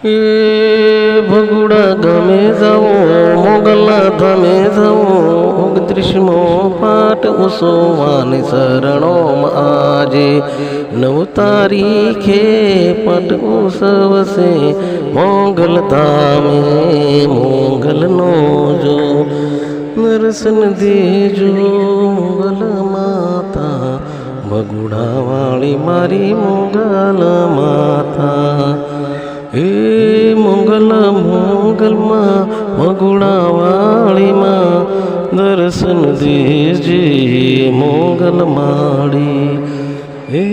એ ભગુડા ગામે જાઓ, મોગલના ધામે જાઓ, 29મો પાઠ ઉત્સવવાની શરણોમાં આજે 9 તારીખે પાઠ ઉત્સવ છે મોગલ ધામે. મોગલનો જો દર્શન દેજો, મોગલ માતા ભગુડાવાળી મારી મોગલ માતા. એ મોગલમાં ભગુડાવાળીમાં દર્શન દેજે મોગલ માળી. એ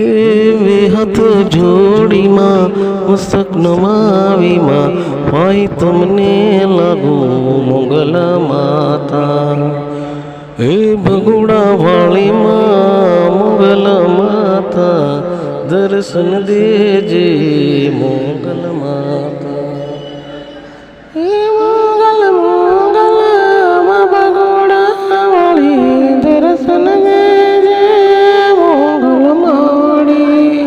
હાથ જોડીમાં મસ્તક નમાવીમાં હોય તમને લાગુ મોગલ માતા. એ ભગુડાવાળીમાં મોગલ માતા દર્શન દેજે મોગલ માતા. હે મોગલ માં ભગુડાવાળી દર્શન દેજે મોગલ માળી.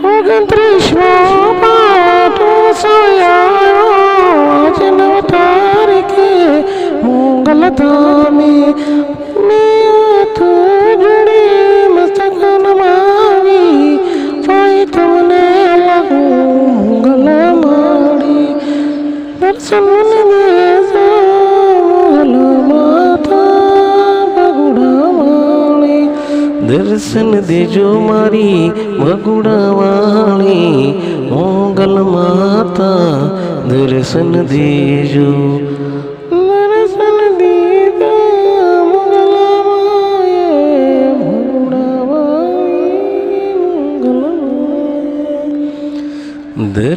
29મો પાઠ ઉત્સવ આજ 9 તારીખે મોગલ ધામે. દર્શન દેજો મારી ભગુડાવાળી મોગલ માતા. દર્શન દેજો, દર્શન દીધા મોગલ માએ ભગુડાવાળી મોગલ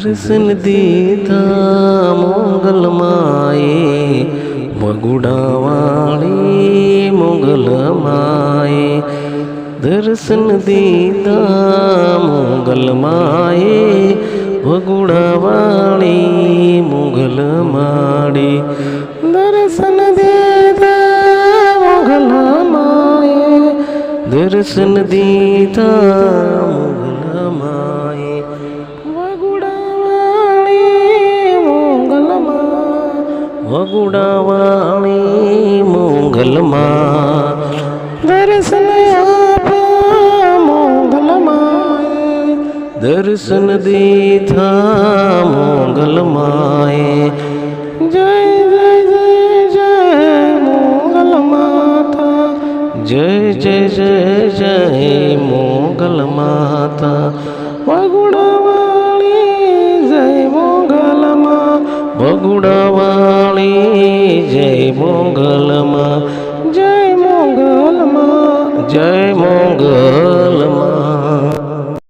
માએ. દર્શન દીધા મોગલ માએ ભગુડાવાળી મોગલ માએ. દર્શન દીધા મોગલ માએ ભગુડાવાળી મોગલ માળી. દર્શન દીધા મોગલ માએ. દર્શન દીધા મોગલ માએ ભગુડાવાળી મોગલ માં. ભગુડાવાળી મોગલ માં. દર્શન આપ્યા મોગલ માએ. દર્શન દીધા મોગલ માએ. જય જય જય જય મોગલ માતા. જય જય જય જય મોગલ માતા. ભગુડાવાળી જય મોગલ માં. ભગુડાવાળી જય મોગલ માં. જય મોગલ માં. જય મોગલ માં.